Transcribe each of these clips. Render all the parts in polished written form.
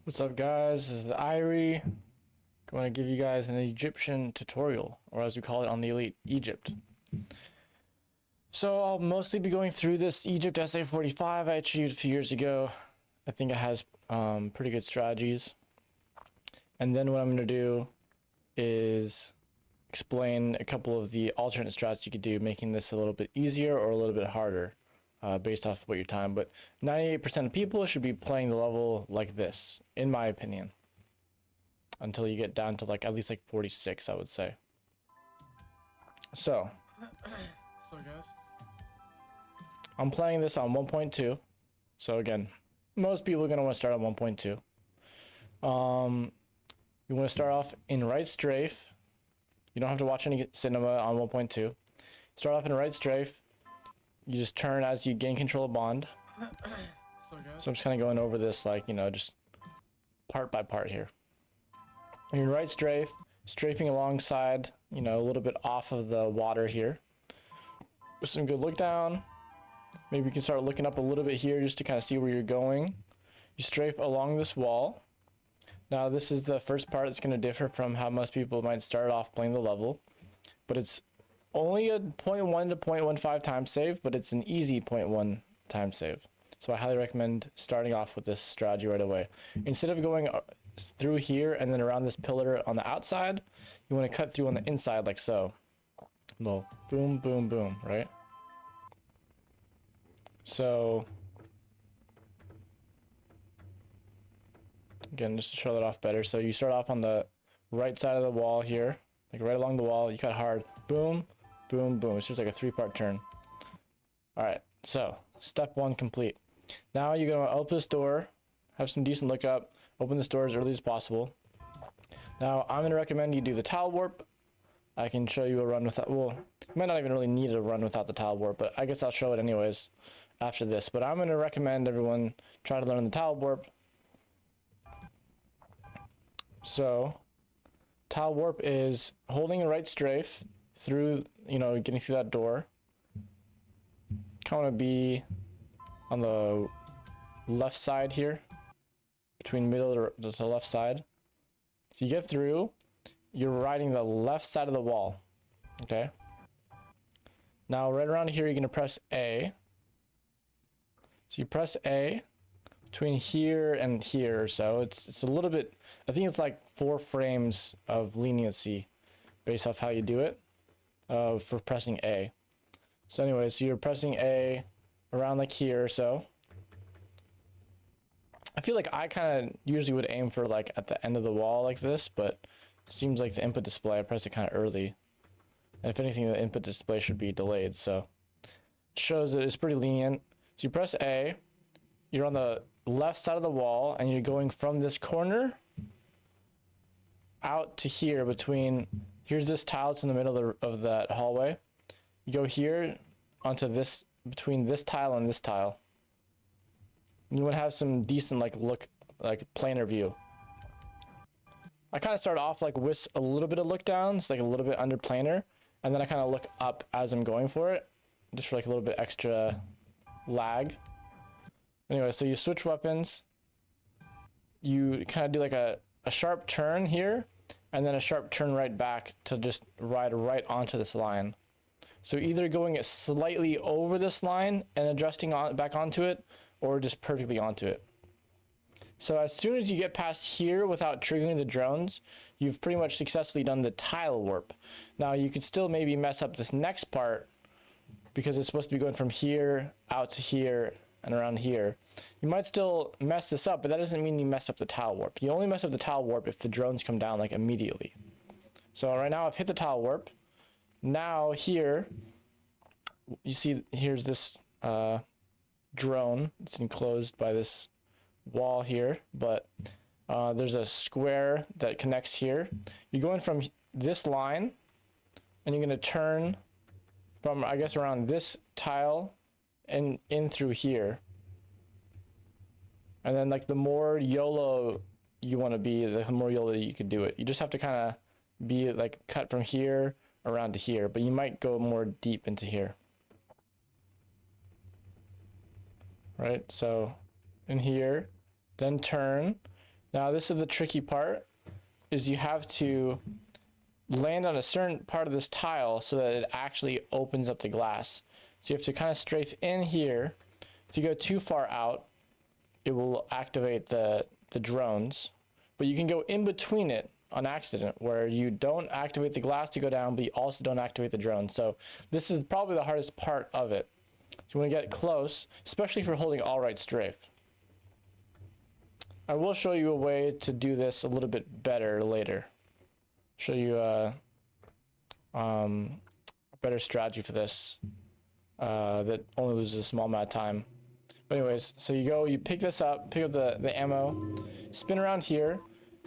What's up, guys? This is Irie. Going to give you guys an Egyptian tutorial, or as we call it on the Elite, Egypt. So I'll mostly be going through this Egypt SA45 I achieved a few years ago. I think it has pretty good strategies. And then what I'm going to do is explain a couple of the alternate strats you could do, making this a little bit easier or a little bit harder. Based off of what your time, but 98% of people should be playing the level like this, in my opinion, until you get down to like at least like 46, I would say. So guys, I'm playing this on 1.2. So again, most people are going to want to start on 1.2. You want to start off in right strafe. You don't have to watch any cinema on 1.2. Start off in right strafe. You just turn as you gain control of bond. So I'm just kind of going over this, like, you know, just part by part here. You're in right strafe, strafing alongside, you know, a little bit off of the water here. With some good look down. Maybe you can start looking up a little bit here just to kind of see where you're going. You strafe along this wall. Now this is the first part that's going to differ from how most people might start off playing the level. But it's only a 0.1 to 0.15 time save, but it's an easy 0.1 time save. So I highly recommend starting off with this strategy right away. Instead of going through here and then around this pillar on the outside, you want to cut through on the inside like so. Little boom, boom, boom, right? So again, just to show that off better. So you start off on the right side of the wall here, like right along the wall. You cut hard, boom, boom, boom. It's just like a three-part turn. All right, so step one complete. Now you're gonna open this door, have some decent look up, open this door as early as possible. Now I'm gonna recommend you do the towel warp. I can show you a run without, well, you might not even really need a run without the towel warp, but I guess I'll show it anyways after this. But I'm gonna recommend everyone try to learn the towel warp. So towel warp is holding a right strafe through, you know, getting through that door. Kind of be on the left side here, between middle to the left side. So you get through, you're riding the left side of the wall, okay? Now right around here, you're gonna press A. So you press A between here and here or so. It's a little bit, I think it's like 4 frames of leniency based off how you do it. For pressing A. So anyway, so you're pressing A around like here or so. I feel like I kind of usually would aim for like at the end of the wall like this, but it seems like the input display, I press it kind of early. And if anything, the input display should be delayed, so it shows that it's pretty lenient. So you press A, you're on the left side of the wall, and you're going from this corner out to here between, here's this tile that's in the middle of that hallway. You go here onto this, between this tile and this tile. You want to have some decent like planar view. I kind of start off like with a little bit of look downs, like a little bit under planar, and then I kind of look up as I'm going for it, just for like a little bit extra lag. Anyway, so you switch weapons. You kind of do like a sharp turn here, and then a sharp turn right back to just ride right onto this line. So either going slightly over this line and adjusting back onto it, or just perfectly onto it. So as soon as you get past here without triggering the drones, you've pretty much successfully done the tile warp. Now you could still maybe mess up this next part because it's supposed to be going from here out to here and around here. You might still mess this up, but that doesn't mean you mess up the tile warp. You only mess up the tile warp if the drones come down like immediately. So right now I've hit the tile warp. Now here, you see here's this drone. It's enclosed by this wall here, but there's a square that connects here. You're going from this line, and you're going to turn from, I guess, around this tile and in through here. And then like the more YOLO you want to be, the more YOLO you could do it. You just have to kind of be like cut from here around to here, but you might go more deep into here. Right, so in here, then turn, Now this is the tricky part, is you have to land on a certain part of this tile so that it actually opens up the glass. So you have to kind of strafe in here. If you go too far out, it will activate the drones, but you can go in between it on accident where you don't activate the glass to go down, but you also don't activate the drone. So this is probably the hardest part of it. So you want to get close, especially if you're holding all right strafe. I will show you a way to do this a little bit better later. Show you a better strategy for this that only loses a small amount of time. But anyways, so you pick this up, pick up the ammo, spin around here.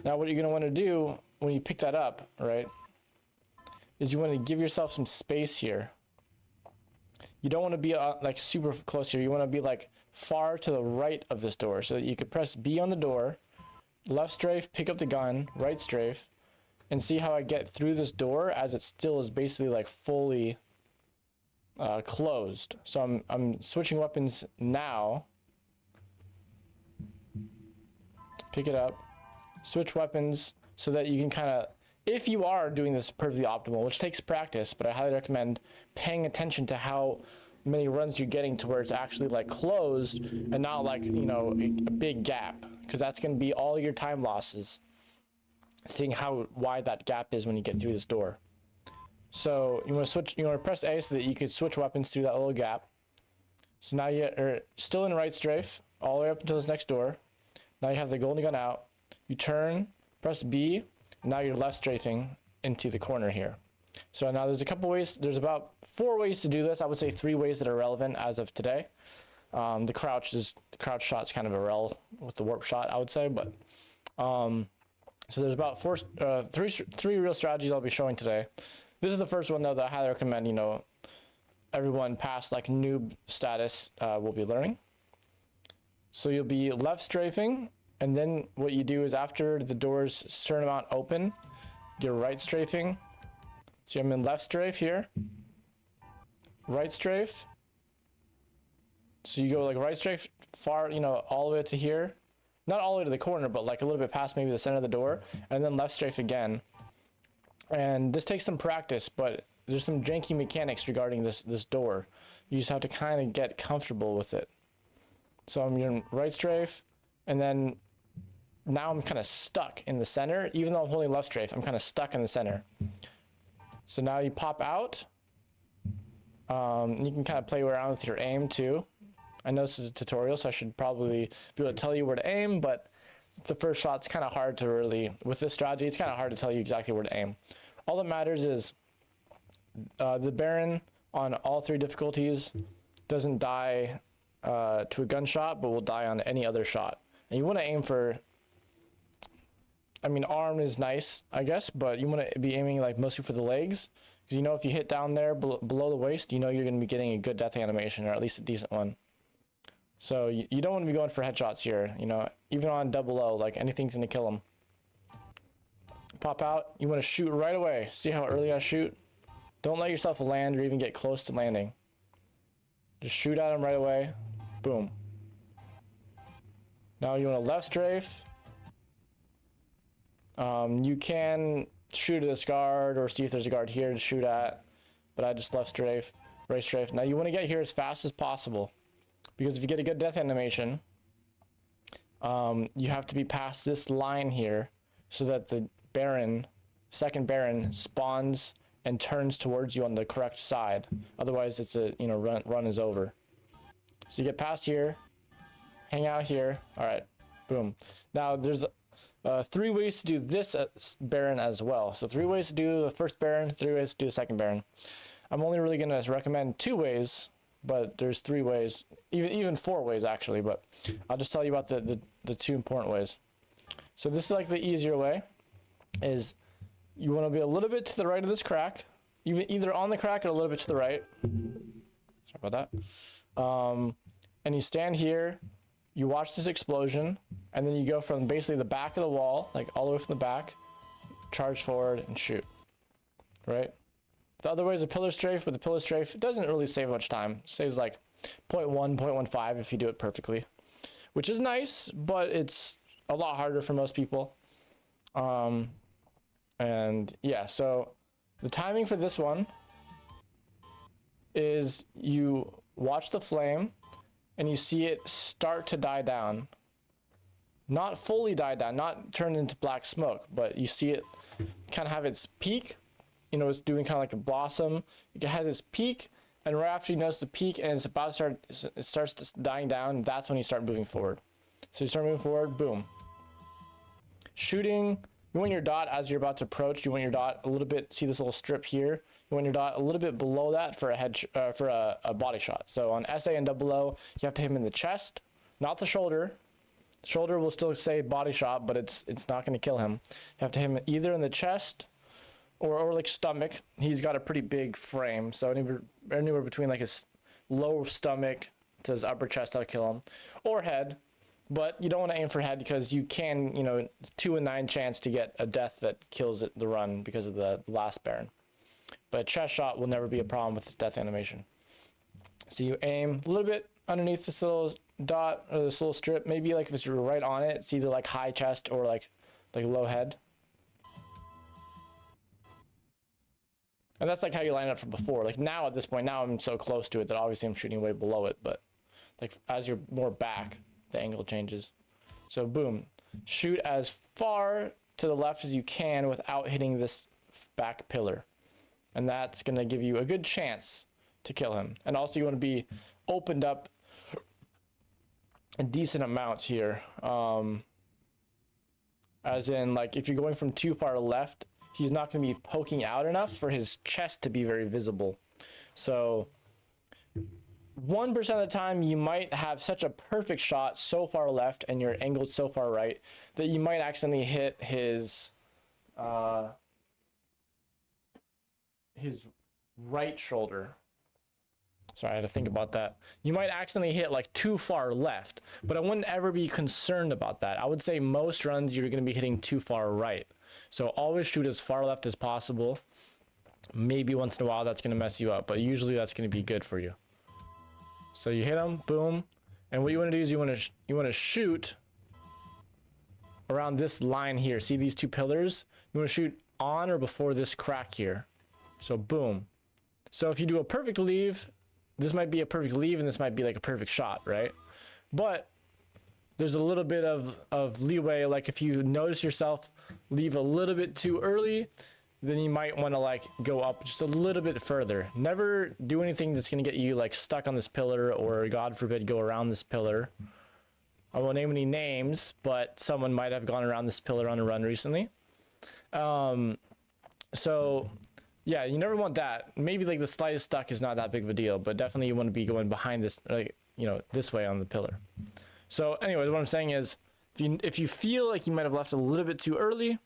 Now what you're going to want to do when you pick that up, right, is you want to give yourself some space here. You don't want to be like super close here. You want to be like far to the right of this door so that you could press B on the door, left strafe, pick up the gun, right strafe, and see how I get through this door as it still is basically like fully closed. So I'm switching weapons now. Pick it up, switch weapons so that you can kind of, if you are doing this perfectly optimal, which takes practice, but I highly recommend paying attention to how many runs you're getting to where it's actually like closed and not like, you know, a big gap, because that's going to be all your time losses, seeing how wide that gap is when you get through this door. So you want to press A so that you could switch weapons through that little gap. So now you're still in right strafe all the way up until this next door. Now you have the golden gun out. You turn, press B, and now you're left strafing into the corner here. So now there's a couple ways. There's about 4 ways to do this. I would say 3 ways that are relevant as of today. The crouch shot's kind of irrelevant with the warp shot, I would say, but so there's about three real strategies I'll be showing today. This is the first one though that I highly recommend, you know, everyone past like noob status will be learning. So you'll be left strafing, and then what you do is after the doors certain amount open, you're right strafing. So I'm in left strafe here, right strafe. So you go like right strafe far, you know, all the way to here. Not all the way to the corner, but like a little bit past maybe the center of the door, and then left strafe again. And this takes some practice, but there's some janky mechanics regarding this door. You just have to kind of get comfortable with it. So I'm in right strafe, and then now I'm kind of stuck in the center. Even though I'm holding left strafe, I'm kind of stuck in the center. So now you pop out. You can kind of play around with your aim too. I know this is a tutorial, so I should probably be able to tell you where to aim, but the first shot's kind of hard to really, with this strategy, it's kind of hard to tell you exactly where to aim. All that matters is the Baron on all 3 difficulties doesn't die to a gunshot, but will die on any other shot. And you want to aim for, I mean, arm is nice, I guess, but you want to be aiming like mostly for the legs, because you know if you hit down there below the waist, you know you're going to be getting a good death animation, or at least a decent one. So you don't want to be going for headshots here, you know, even on double O, like anything's going to kill them. Pop out, you want to shoot right away. See how early I shoot? Don't let yourself land or even get close to landing. Just shoot at him right away. Boom. Now you want to left strafe. You can shoot at this guard or see if there's a guard here to shoot at, but I just left strafe, right strafe. Now you want to get here as fast as possible, because if you get a good death animation, you have to be past this line here so that the Baron, second Baron, spawns and turns towards you on the correct side. Otherwise, it's a, you know, run is over. So you get past here, hang out here. All right, boom. Now there's 3 ways to do this Baron as well. So 3 ways to do the first Baron, 3 ways to do the second Baron. I'm only really gonna recommend 2 ways, but there's 3 ways, even 4 ways actually, but I'll just tell you about the 2 important ways. So this is like the easier way, is you want to be a little bit to the right of this crack, either on the crack or a little bit to the right. Sorry about that. And you stand here, you watch this explosion, and then you go from basically the back of the wall, like all the way from the back, charge forward and shoot, right? The other way is a pillar strafe, but the pillar strafe doesn't really save much time. It saves like 0.1, 0.15 if you do it perfectly, which is nice, but it's a lot harder for most people. And yeah, so the timing for this one is you watch the flame and you see it start to die down. Not fully die down, not turn into black smoke, but you see it kind of have its peak. You know, it's doing kind of like a blossom. It has its peak, and right after you notice the peak and it's about to start, it starts dying down, that's when you start moving forward. So you start moving forward, boom. Shooting, you want your dot as you're about to approach, you want your dot a little bit, see this little strip here? You want your dot a little bit below that for a body shot. So on SA and double O, you have to hit him in the chest, not the shoulder. Shoulder will still say body shot, but it's not going to kill him. You have to hit him either in the chest or like stomach. He's got a pretty big frame, so anywhere between like his low stomach to his upper chest, that'll kill him. Or head, but you don't want to aim for head because you can, you know, 2 in 9 chance to get a death that kills the run because of the last Baron. But a chest shot will never be a problem with this death animation. So you aim a little bit underneath this little dot or this little strip, maybe like if it's right on it, it's either like high chest or like low head. And that's like how you line up from before. Like now at this point, now I'm so close to it that obviously I'm shooting way below it, but like as you're more back, the angle changes. So boom, shoot as far to the left as you can without hitting this back pillar. And that's gonna give you a good chance to kill him. And also you wanna be opened up a decent amount here. As in, like, if you're going from too far left, he's not going to be poking out enough for his chest to be very visible. So 1% of the time you might have such a perfect shot so far left and you're angled so far right that you might accidentally hit his right shoulder. Sorry, I had to think about that. You might accidentally hit like too far left, but I wouldn't ever be concerned about that. I would say most runs you're going to be hitting too far right. So always shoot as far left as possible. Maybe once in a while that's going to mess you up, but usually that's going to be good for you. So you hit him, boom. And what you want to do is you want to shoot around this line here. See these two pillars? You want to shoot on or before this crack here. So boom. So if you do a perfect leave, this might be a perfect leave and this might be like a perfect shot, right? But there's a little bit of leeway. Like if you notice yourself leave a little bit too early, then you might want to like go up just a little bit further. Never do anything that's going to get you like stuck on this pillar or God forbid go around this pillar. I won't name any names, but someone might have gone around this pillar on a run recently. So yeah, you never want that. Maybe like the slightest stuck is not that big of a deal, but definitely you want to be going behind this, like, you know, this way on the pillar. So anyway, what I'm saying is if you feel like you might have left a little bit too early,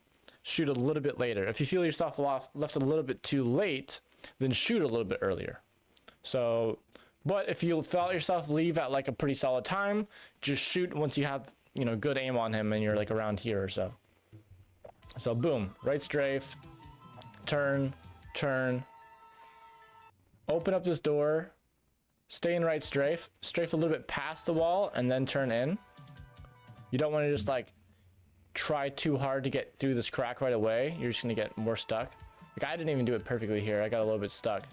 shoot a little bit later. If you feel yourself left a little bit too late, then shoot a little bit earlier. So, but if you felt yourself leave at like a pretty solid time, just shoot once you have, you know, good aim on him and you're like around here or so. So boom, right strafe, turn, open up this door, stay in right strafe a little bit past the wall and then turn in. You don't want to just like try too hard to get through this crack right away. You're just gonna get more stuck. Like I didn't even do it perfectly here. I got a little bit stuck.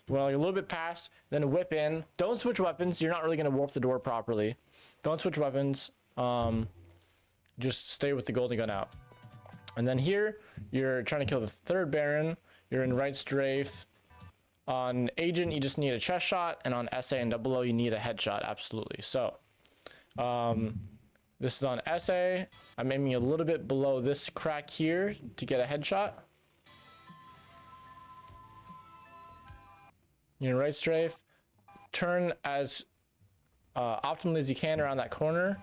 You want to like a little bit past, then whip in. Don't switch weapons. You're not really gonna warp the door properly. Don't switch weapons. Just stay with the golden gun out. And then here you're trying to kill the third Baron. You're in right strafe. On agent, you just need a chest shot, and on SA and double O, you need a headshot, absolutely. So, this is on SA. I'm aiming a little bit below this crack here to get a headshot. You're in right strafe. Turn as optimally as you can around that corner,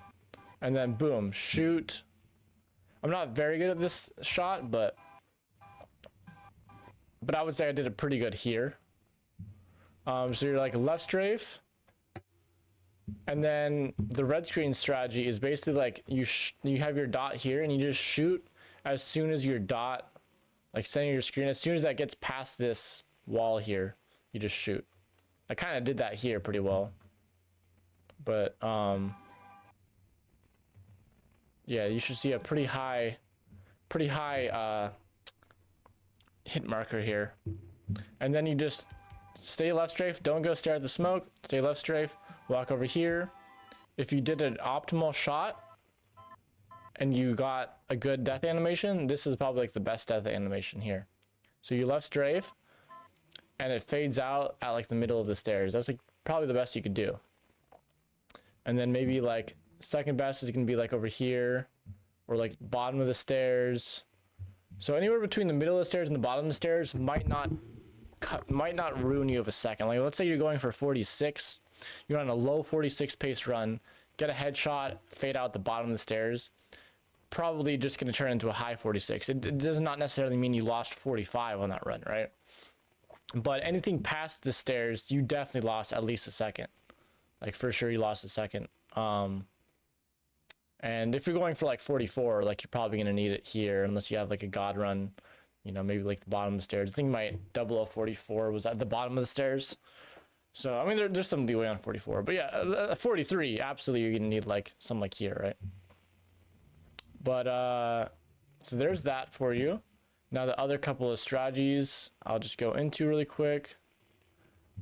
and then boom, shoot. I'm not very good at this shot, but I would say I did it pretty good here. So you're like left strafe, and then the red screen strategy is basically like you have your dot here and you just shoot as soon as your dot, like center your screen, as soon as that gets past this wall here, you just shoot. I kind of did that here pretty well, but Yeah, you should see a pretty high hit marker here. And then you just stay left strafe, don't go stare at the smoke, stay left strafe, walk over here. If you did an optimal shot and you got a good death animation, this is probably like the best death animation here. So you left strafe and it fades out at like the middle of the stairs. That's like probably the best you could do. And then maybe like second best is gonna be like over here or like bottom of the stairs. So anywhere between the middle of the stairs and the bottom of the stairs might not ruin you of a second. Like let's say you're going for 46, you're on a low 46 pace run, get a headshot, fade out the bottom of the stairs, probably just going to turn into a high 46. It does not necessarily mean you lost 45 on that run, right? But anything past the stairs, you definitely lost at least a second. Like for sure you lost a second. And if you're going for like 44, like you're probably going to need it here unless you have like a god run, you know, maybe like the bottom of the stairs. I think my 0044 was at the bottom of the stairs. So, I mean, there's some leeway on 44, but yeah, 43, absolutely you're going to need like something like here, right? But, so there's that for you. Now the other couple of strategies I'll just go into really quick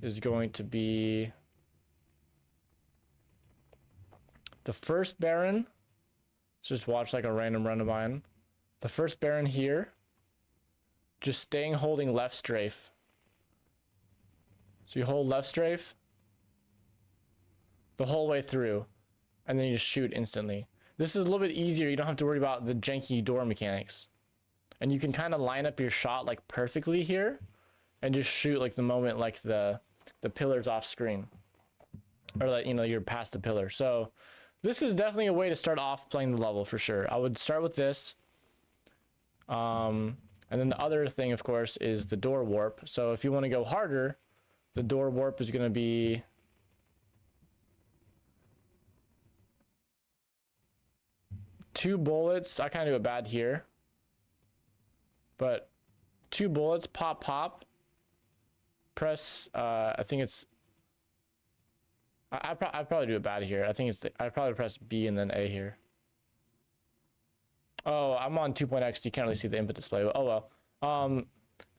is going to be the first Baron. Let's just watch like a random run of mine. The first Baron here, just staying holding left strafe. So you hold left strafe the whole way through, and then you just shoot instantly. This is a little bit easier. You don't have to worry about the janky door mechanics. And you can kind of line up your shot like perfectly here and just shoot like the moment like the pillar's off screen. Or like, you know, you're past the pillar. So this is definitely a way to start off playing the level for sure. I would start with this. And then the other thing, of course, is the door warp. So if you want to go harder, the door warp is going to be two bullets. I kind of do it bad here, but two bullets, pop, pop, press, I think it's, I probably do it bad here. I think it's, I probably press B and then A here. Oh, I'm on 2.x. You can't really see the input display, but oh well.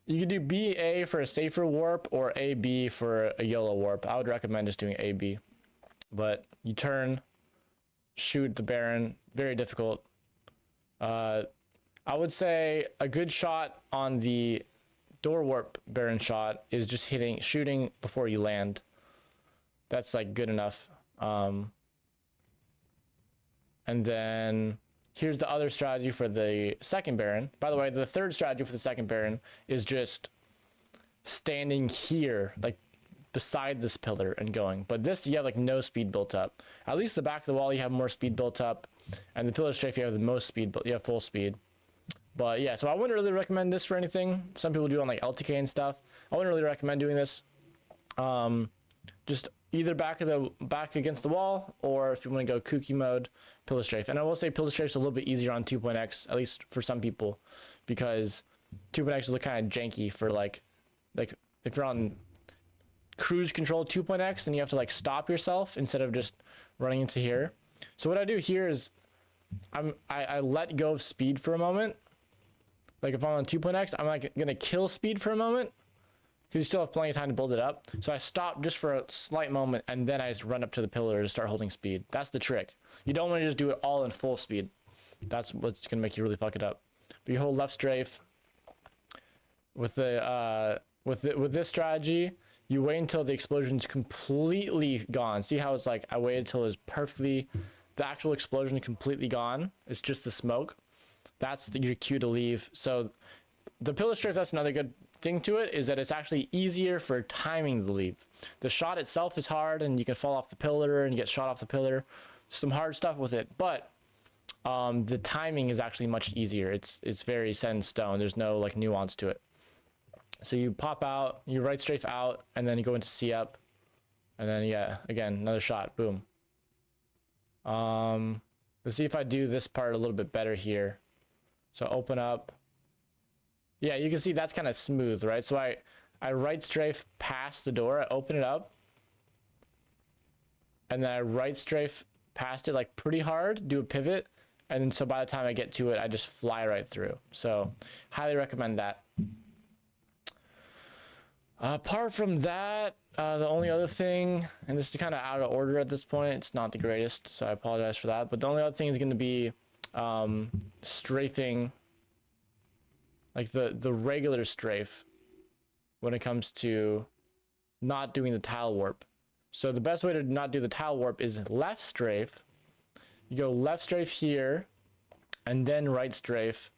You could do BA for a safer warp or AB for a YOLO warp. I would recommend just doing AB. But you turn, shoot the Baron, very difficult. I would say a good shot on the door warp Baron shot is just shooting before you land. That's like good enough. And then here's the other strategy for the second Baron. By the way, the third strategy for the second Baron is just standing here, like beside this pillar and going. But this, you have like no speed built up. At least the back of the wall, you have more speed built up. And the pillar strafe, you have the most speed, but you have full speed. But yeah, so I wouldn't really recommend this for anything. Some people do it on like LTK and stuff. I wouldn't really recommend doing this. Just either back against the wall, or if you want to go kooky mode, pillar strafe. And I will say pillar strafe is a little bit easier on 2.x, at least for some people, because 2.x look kind of janky for like if you're on cruise control 2.x, then you have to like stop yourself instead of just running into here. So what I do here is I let go of speed for a moment. Like if I'm on 2.x, I'm like gonna kill speed for a moment, because you still have plenty of time to build it up. So I stop just for a slight moment, and then I just run up to the pillar to start holding speed. That's the trick. You don't want to just do it all in full speed. That's what's going to make you really fuck it up. But you hold left strafe. With this strategy, you wait until the explosion's completely gone. See how it's like I waited until it was perfectly, the actual explosion completely gone. It's just the smoke. That's your cue to leave. So the pillar strafe, that's another good thing to it, is that it's actually easier for timing the leave. The shot itself is hard and you can fall off the pillar and you get shot off the pillar. Some hard stuff with it, but the timing is actually much easier. It's very set in stone. There's no like nuance to it. So you pop out, you right strafe out, and then you go into C up, and then yeah, again, another shot, boom. Let's see if I do this part a little bit better here. So open up. Yeah, you can see that's kind of smooth, right? So I right strafe past the door, I open it up, and then I right strafe past it like pretty hard, do a pivot, And then so by the time I get to it, I just fly right through. So highly recommend that. Apart from that, the only other thing, and this is kind of out of order at this point, it's not the greatest, so I apologize for that. But the only other thing is going to be strafing, like the regular strafe when it comes to not doing the tile warp. So the best way to not do the tile warp is left strafe. You go left strafe here, and then right strafe,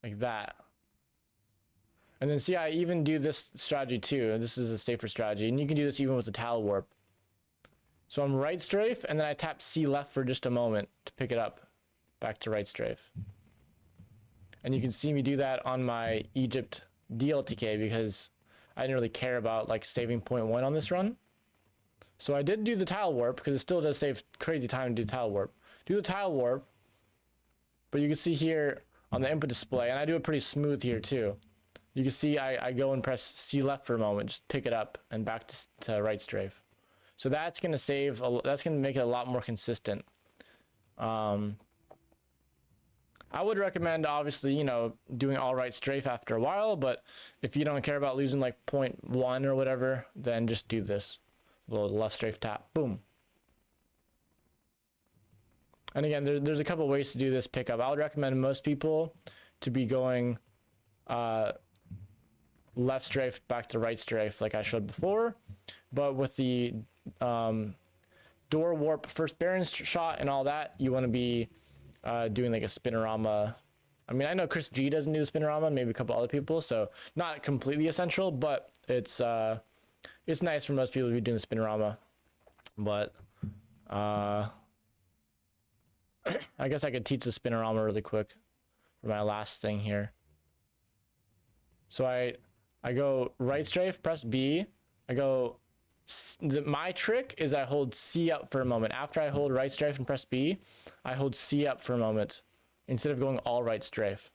like that. And then see, I even do this strategy too. This is a safer strategy, and you can do this even with the tile warp. So I'm right strafe, and then I tap C left for just a moment to pick it up back to right strafe. And you can see me do that on my Egypt DLTK because I didn't really care about like saving 0.1 on this run. So I did do the tile warp because it still does save crazy time to do tile warp. Do the tile warp, but you can see here on the input display, and I do it pretty smooth here too. You can see I go and press C left for a moment, just pick it up and back to right strafe. So that's going to save, that's going to make it a lot more consistent. I would recommend obviously, you know, doing all right strafe after a while, but if you don't care about losing like 0.1 or whatever, then just do this little left strafe tap, boom. And again, there's a couple ways to do this pickup. I would recommend most people to be going left strafe back to right strafe like I showed before, but with the door warp first Baron shot and all that, you want to be doing like a spinorama. I mean, I know Chris G doesn't do the spinorama, maybe a couple other people, so not completely essential, but it's nice for most people to be doing the spinorama. But I guess I could teach the spinorama really quick for my last thing here. So I go right strafe, press B. I go, my trick is I hold C up for a moment. After I hold right strafe and press B, I hold C up for a moment instead of going all right strafe.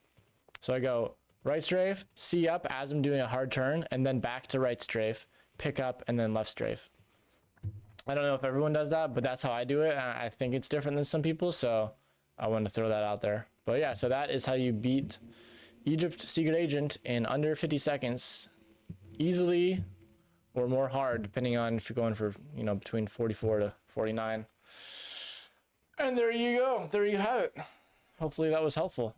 So I go right strafe, C up as I'm doing a hard turn, and then back to right strafe, pick up, and then left strafe. I don't know if everyone does that, but that's how I do it. And I think it's different than some people, so I wanted to throw that out there. But yeah, so that is how you beat Egypt Secret Agent in under 50 seconds, easily or more hard, depending on if you're going for, you know, between 44 to 49. And there you go. There you have it. Hopefully that was helpful.